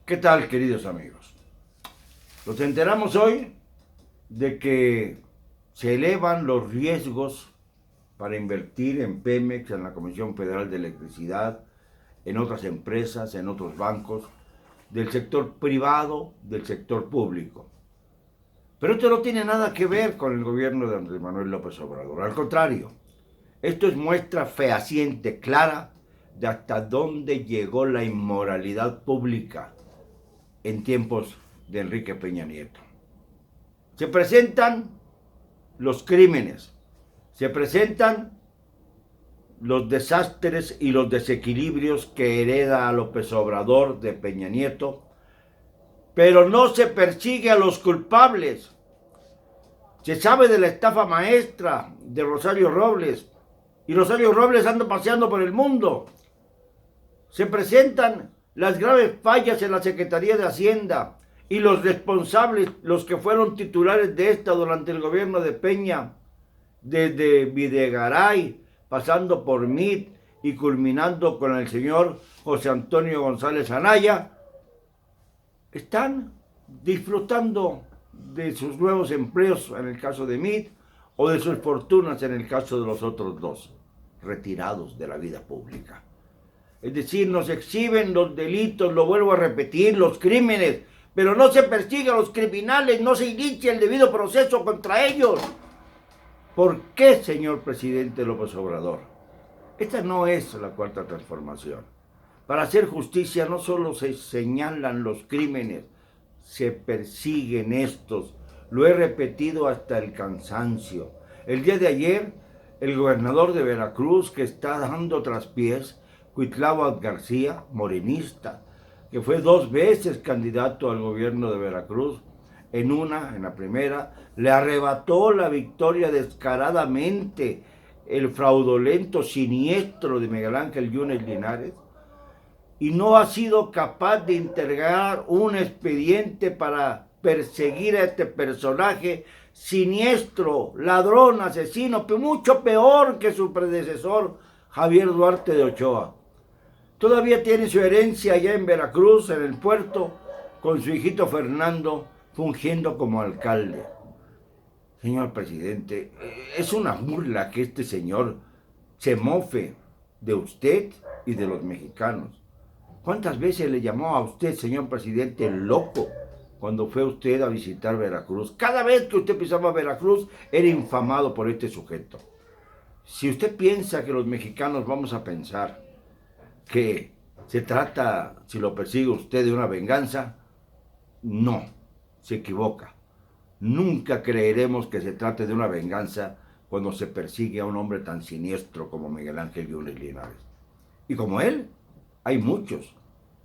¿Qué tal, queridos amigos? Nos enteramos hoy de que se elevan los riesgos para invertir en Pemex, en la Comisión Federal de Electricidad, en otras empresas, en otros bancos, del sector privado, del sector público. Pero esto no tiene nada que ver con el gobierno de Andrés Manuel López Obrador. Al contrario, esto es muestra fehaciente, clara, de hasta dónde llegó la inmoralidad pública en tiempos de Enrique Peña Nieto. Se presentan los crímenes, se presentan los desastres y los desequilibrios que hereda a López Obrador de Peña Nieto, pero no se persigue a los culpables. Se sabe de la estafa maestra de Rosario Robles, y Rosario Robles anda paseando por el mundo. Se presentan las graves fallas en la Secretaría de Hacienda y los responsables, los que fueron titulares de esta durante el gobierno de Peña, desde Videgaray, pasando por Mit y culminando con el señor José Antonio González Anaya, están disfrutando de sus nuevos empleos en el caso de Mit o de sus fortunas en el caso de los otros dos, retirados de la vida pública. Es decir, nos exhiben los delitos, lo vuelvo a repetir, los crímenes, pero no se persigue a los criminales, no se inicia el debido proceso contra ellos. ¿Por qué, señor presidente López Obrador? Esta no es la cuarta transformación. Para hacer justicia no solo se señalan los crímenes, se persiguen estos. Lo he repetido hasta el cansancio. El día de ayer, el gobernador de Veracruz, que está dando traspiés, Cuitláhuac García, morenista, que fue 2 veces candidato al gobierno de Veracruz, en la primera, le arrebató la victoria descaradamente el fraudulento siniestro de Miguel Ángel Yunes Linares, y no ha sido capaz de integrar un expediente para perseguir a este personaje siniestro, ladrón, asesino, mucho peor que su predecesor, Javier Duarte de Ochoa. Todavía tiene su herencia allá en Veracruz, en el puerto, con su hijito Fernando fungiendo como alcalde. Señor presidente, es una burla que este señor se mofe de usted y de los mexicanos. ¿Cuántas veces le llamó a usted, señor presidente, loco cuando fue usted a visitar Veracruz? Cada vez que usted pisaba Veracruz era infamado por este sujeto. Si usted piensa que los mexicanos vamos a pensar que se trata, si lo persigue usted, de una venganza, no, se equivoca. Nunca creeremos que se trate de una venganza cuando se persigue a un hombre tan siniestro como Miguel Ángel Yunes Linares. Y como él, hay muchos.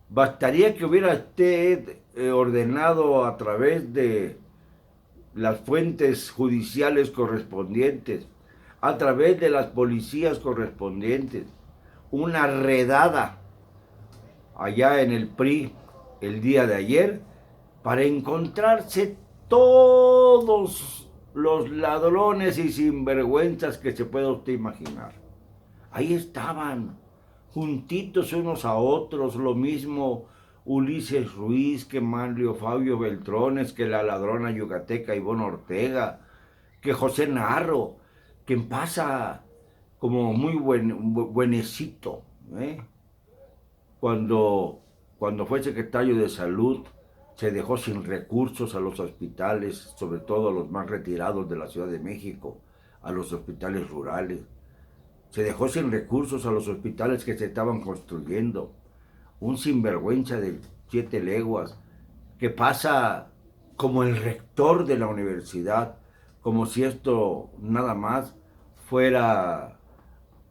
Bastaría que hubiera usted ordenado a través de las fuentes judiciales correspondientes, a través de las policías correspondientes, una redada allá en el PRI el día de ayer para encontrarse todos los ladrones y sinvergüenzas que se pueda usted imaginar. Ahí estaban, juntitos unos a otros, lo mismo Ulises Ruiz, que Manlio Fabio Beltrones, que la ladrona yucateca Ivonne Ortega, que José Narro, que pasa como muy buenecito, Cuando fue secretario de Salud, se dejó sin recursos a los hospitales, sobre todo a los más retirados de la Ciudad de México, a los hospitales rurales. Se dejó sin recursos a los hospitales que se estaban construyendo. Un sinvergüenza de 7 leguas que pasa como el rector de la universidad, como si esto nada más fuera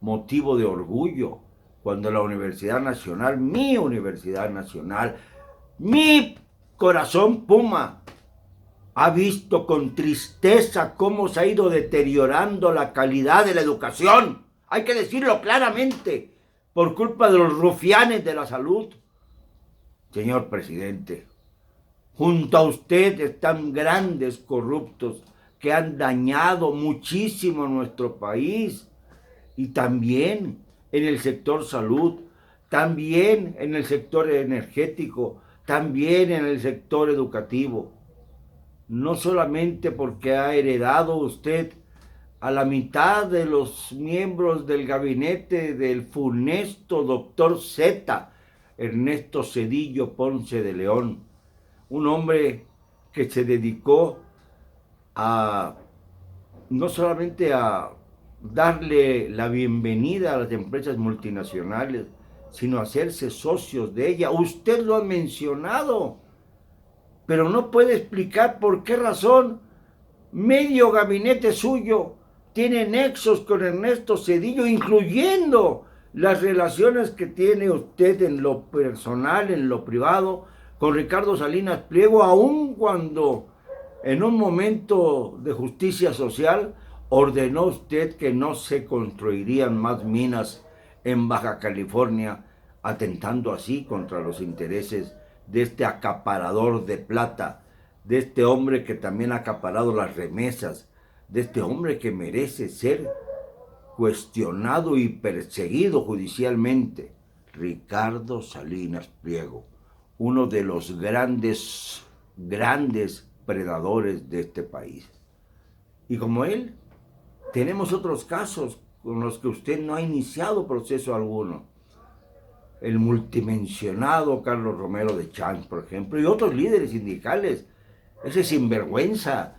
motivo de orgullo, cuando la Universidad Nacional, mi Universidad Nacional, mi corazón Puma, ha visto con tristeza cómo se ha ido deteriorando la calidad de la educación. Hay que decirlo claramente, por culpa de los rufianes de la salud. Señor presidente, junto a usted están grandes corruptos que han dañado muchísimo nuestro país, y también en el sector salud, también en el sector energético, también en el sector educativo. No solamente porque ha heredado usted a la mitad de los miembros del gabinete del funesto doctor Z, Ernesto Zedillo Ponce de León, un hombre que se dedicó a no solamente a darle la bienvenida a las empresas multinacionales, sino a hacerse socios de ella. Usted lo ha mencionado, pero no puede explicar por qué razón medio gabinete suyo tiene nexos con Ernesto Zedillo, incluyendo las relaciones que tiene usted en lo personal, en lo privado, con Ricardo Salinas Pliego, aun cuando en un momento de justicia social ordenó usted que no se construirían más minas en Baja California, atentando así contra los intereses de este acaparador de plata, de este hombre que también ha acaparado las remesas, de este hombre que merece ser cuestionado y perseguido judicialmente, Ricardo Salinas Pliego, uno de los grandes predadores de este país. Y como él, tenemos otros casos con los que usted no ha iniciado proceso alguno. El multimensionado Carlos Romero de Champs, por ejemplo, y otros líderes sindicales. Ese sinvergüenza,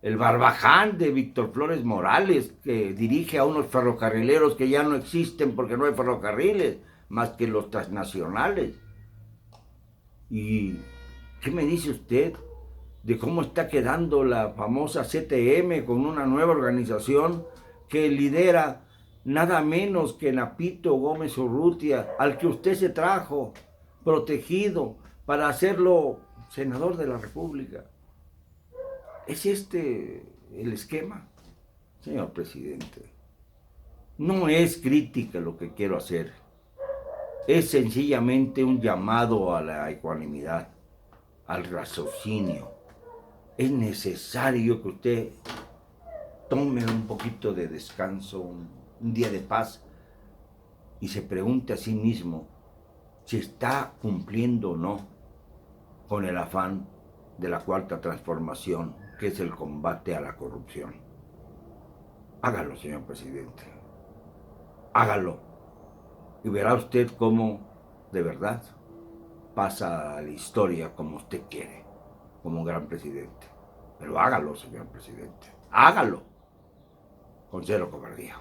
el barbaján de Víctor Flores Morales, que dirige a unos ferrocarrileros que ya no existen porque no hay ferrocarriles, más que los transnacionales. ¿Y qué me dice usted de cómo está quedando la famosa CTM con una nueva organización que lidera nada menos que Napito Gómez Urrutia, al que usted se trajo protegido para hacerlo senador de la República? ¿Es este el esquema? Señor presidente, no es crítica lo que quiero hacer, es sencillamente un llamado a la ecuanimidad, al raciocinio. Es necesario que usted tome un poquito de descanso, un día de paz, y se pregunte a sí mismo si está cumpliendo o no con el afán de la cuarta transformación, que es el combate a la corrupción. Hágalo, señor presidente. Hágalo. Y verá usted cómo, de verdad, pasa a la historia como usted quiere, como un gran presidente. Pero hágalo, señor presidente. Hágalo. Con cero cobardía.